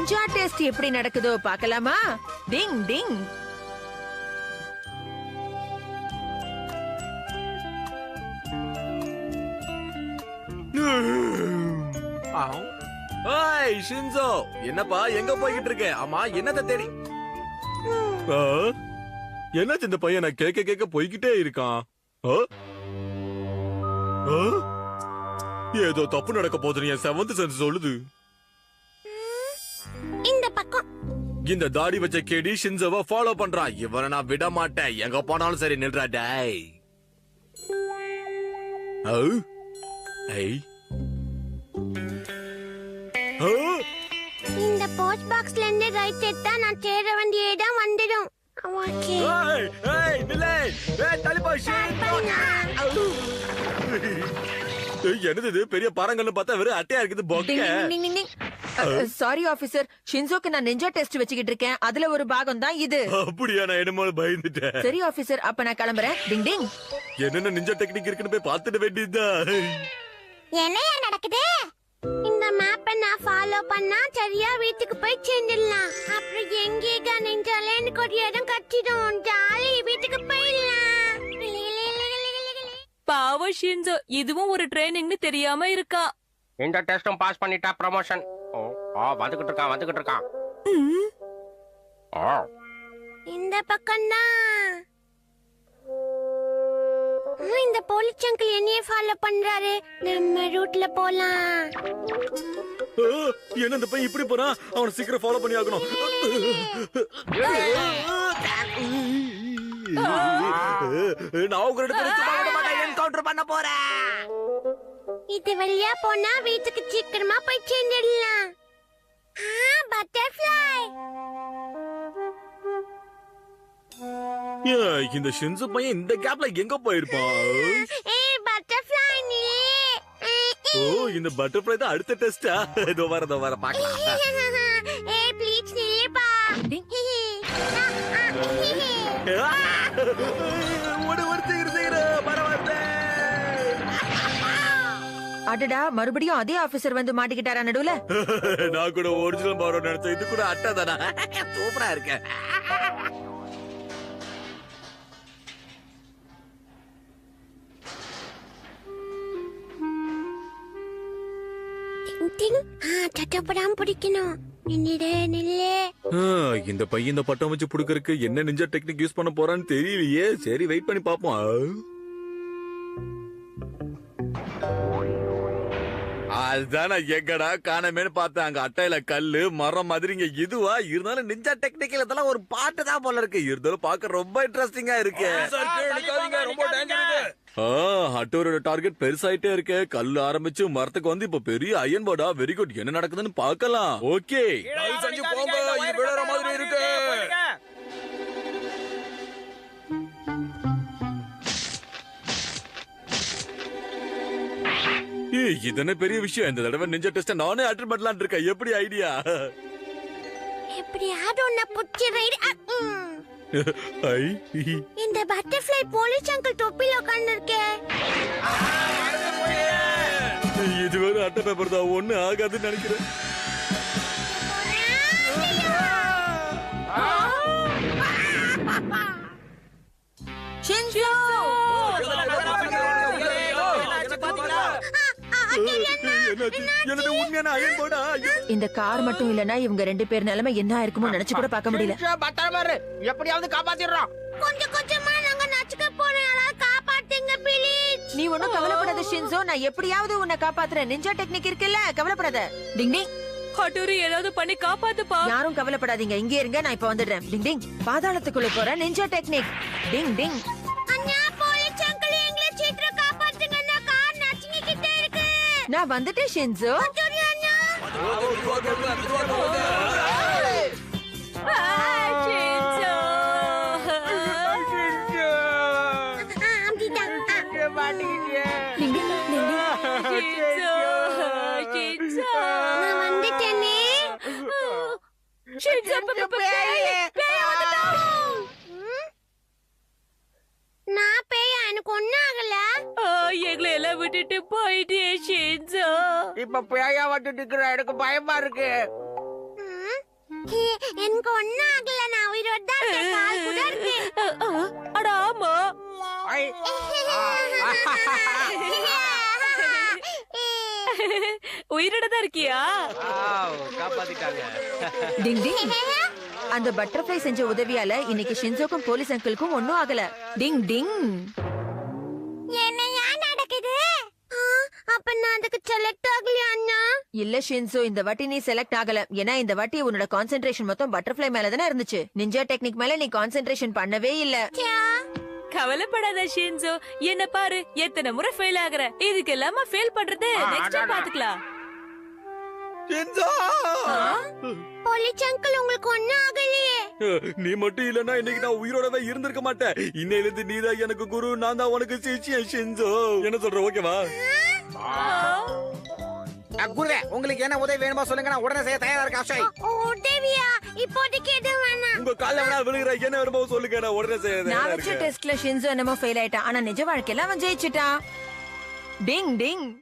Ninja test எப்படி நடக்குதோ பார்க்கலாமா? டிங் டிங். ஹாய் ஷின்சோ, என்னப்பா எங்க போய்கிட்டு இருக்க? ஆமா, என்னத்த தேடி? என்னாச்சு இந்த பையன்? நான் கேட்க கேட்க போய்கிட்டே இருக்கான். ஏதோ தப்பு நடக்க போதுன்னு என் செவன்த் சென்ஸ் சொல்லுது. இந்த பக்கம் இந்த தாடி வச்ச கேடி ஷின்சோவை ஃபாலோ பண்றான். இவனை நான் விட மாட்டேன். எங்க போனாலும் சரி நில்றா டேய். இந்த போஸ்ட் பாக்ஸ்ல இருந்து ரைட் எடுத்தா நான் சேர வேண்டிய இடம் வந்துடும். ஓகே. என்னது பெரிய பாறங்கள்னு பார்த்தா வெறும் அட்டையா இருக்குது பொக்கே. சாரி ஆபீசர், ஷின்சோக்கு நான் நிஞ்சா டெஸ்ட் வச்சுக்கிட்டு இருக்கேன். அதுல ஒரு பாகம் தான் இது. அப்படியா? நான் என்னமோ பயந்துட்டேன். சரி ஆபீசர், அப்ப நான் கிளம்புறேன். டிங் டிங். என்னென்ன நிஞ்சா டெக்னிக் இருக்குன்னு போய் பார்த்துட வேண்டியதுதான். என்னையா நடக்குது? இந்த மேப்பை நான் ஃபாலோ பண்ணா சரியா வீட்டுக்கு போய் சேர்ந்துடலாம். அப்புறம் எங்கேயா நிஞ்சாலே எனக்கு ஒரு இடம் கட்டிடும். ஜாலி வீட்டுக்கு போயிடலாம். பாவ ஷின்சோ, இதுவும் ஒரு ட்ரைனிங்னு தெரியாம இருக்கா. இந்த டெஸ்டும் பாஸ் பண்ணிட்டா ப்ரமோஷன். வந்துகிட்டு இருக்கான். இந்த பக்கம் தான். இந்த போலீஸ் அங்கிள் என்னையே ஃபாலோ பண்றாரு. நம்ம ரூட்ல போலாம். என்ன இந்த பையன் இப்படி போறான்? அவனை சீக்கிரம் ஃபாலோ பண்ணி ஆகணும். நான் உங்க என்கவுண்டர் பண்ண போறேன். இது வழியா போனா வீட்டுக்கு சீக்கிரமா போய் சேர்ந்துடலாம். பட்டர்ஃப்ளை. இந்த ஷின்சு பையன் இந்த கேப்ல எங்க போயிருப்பான்? பட்டர்ஃப்ளை நீ. இந்த பட்டர்ஃப்ளை தான் அடுத்த டெஸ்டா? இதோ வர பாக்கலாம். ப்ளீஸ் நில்லுப்பா. அடடா, மறுபடியும் அதே ஆபீசர் வந்து மாட்டிக்கிட்டாரா நடுவுல? நான் கூட ஒரிஜினல் பாரோ நினைச்சேன். இது கூட அட்டை தானா? சூப்பரா இருக்கு. இந்த பையன் இந்த பட்டம் வச்சு புடுக்கறதுக்கு என்ன நிஞ்சா டெக்னிக் யூஸ் பண்ண போறான்னு தெரியலையே. சரி, வெயிட் பண்ணி பாப்போம். அதுதான் நான் எங்கடா காணமேன்னு பார்த்தேன். அங்க அட்டையில கல்லு மரம் மாதிரி இங்க இதுவா இருந்தாலும் நிஞ்சா டெக்னிக்கல் இதெல்லாம் ஒரு பாட்டு தான் போல இருக்கு. இருந்தாலும் பார்க்க ரொம்ப இன்ட்ரெஸ்டிங்கா இருக்கு. அட்டோரோட டார்கெட் பெருசாயிட்டே இருக்கு. கல்லு ஆரம்பிச்சு மரத்துக்கு வந்து இப்ப பெரிய அயன் போர்டா. Very good. என்ன நடக்குதுன்னு பார்க்கலாம். ஓகே, விழற மாதிரி இருக்கு. இதென்ன பெரிய விஷயம்? இந்த தடவை நிஞ்சா டெஸ்ட் நானே அட்டெண்ட் பண்ணலாம்னு இருக்கேன். எப்படி ஐடியா? எப்படியாவது உன்னை புடிச்சிரேன். இந்த பட்டர்ஃப்ளை போலீஸ் அங்கிள் தொப்பில உட்கார்ந்து இருக்கே. இது வேற அட்டை பேப்பர் தான். ஒண்ணு ஆகாதுன்னு நினைக்கிறேன். இந்த கார் மட்டும் இல்லனா இவங்க ரெண்டு பேர் நிலைமை என்ன ஆயிருக்குமோ நினைச்சு கூட பார்க்க முடியல. எப்படியாவது காப்பாத்திடுறோம். கொஞ்சம் கொஞ்சமா நாங்க நச்சுக்க போறோம். யாராவது காப்பாத்துங்க ப்ளீஸ். நீ ஒண்ணும் கவலைப்படாத ஷின்சோ, நான் எப்படியாவது உன்னை காப்பாத்துறேன். நிஞ்சா டெக்னிக் இருக்குல்ல, கவலைப்படாத. டிங் டிங். ஹட்டோரி ஏதாவது பண்ணி காப்பாத்துப்பா. யாரும் கவலைப்படாதீங்க, இங்கே இருங்க, நான் இப்ப வந்துடுறேன். டிங் டிங். பாதாளத்துக்குள்ள போற நிஞ்சா டெக்னிக். டிங் டிங். அண்ணா போலீஸ் அங்கிள் எங்களை சீக்கிரம் காப்பாத்துங்க. நான் கார் நச்சுக்கிட்டே இருக்கு. நான் வந்துட்டேன் ஷின்சோ. நான் பேயா? எனக்கு ஒண்ணும் ஆகல. எங்களை எல்லாம் விட்டுட்டு போயிட்டே ஷின்சோ. இப்ப பேயா வந்துட்டு இருக்கிற எனக்கு பயமா இருக்கு. எனக்கு ஒண்ணும் ஆகல, நான் உயிரோட தான் இருக்கேன், கால் கூட இருக்கு. அட ஆமா. ஐ. உயிரோட தான் இருக்கியா? காப்பாத்திட்டாங்க. டிங் டிங். அந்த பட்டர்ஃப்ளை செஞ்ச உதவியால இன்னைக்கு ஷின்சோக்கும் போலீஸ் அங்கிளுக்கும் ஒன்னும் ஆகல. டிங் டிங். என்னையா நடக்குது? அப்ப நான் அதுக்கு செலக்ட் ஆகலையா அண்ணா? இல்ல ஷின்சோ, இந்த வாட்டி நீ செலக்ட் ஆகல. ஏன்னா இந்த வாட்டி உன்னோட கான்சென்ட்ரேஷன் மொத்தம் பட்டர்ஃப்ளை மேல தானே இருந்துச்சு. நிஞ்சா டெக்னிக் மேல நீ கான்சென்ட்ரேஷன் பண்ணவே இல்ல. கவலைப்படாத ஷின்சோ, என்ன பாரு எத்தனை முறை ஃபெயில் ஆகுற. இதுக்கு எல்லாமா ஃபெயில் பண்றது நெக்ஸ்ட் டைம் பாத்துக்கலாம். ஷின்சோ! போலீஸ் அங்கிள் உங்களுக்கு ஒண்ணும் ஆகலையே? நீ மட்டும் இல்லன்னா இன்னைக்கு நான் உயிரோடவே இருந்திருக்க மாட்டேன். இன்னையில இருந்து நீதான் எனக்கு குரு, நான் தான் உனக்கு சிஷ்யன் ஷின்சோ. என்ன சொல்ற, ஓகேவா? குருவே, உங்களுக்கு என்ன உதவி வேணுமோ சொல்லுங்க, நான் உடனே செய்ய தயாரா இருக்கேன். அக்ஷய், உதவியா? இப்போதைக்கு எதுவும் வேணாம். உங்க கால்ல வேணா விழுகிற, என்ன வேணுமோ சொல்லுங்க, நான் உடனே செய்ய நான் தயாரா வச்ச இருக்கேன். டெஸ்ட்ல ஷின்சோ என்னமோ ஃபெயில் ஆயிட்டான். ஆனா நிஜ வாழ்க்கையில அவன் ஜெயிச்சிட்டான். டிங் டிங்.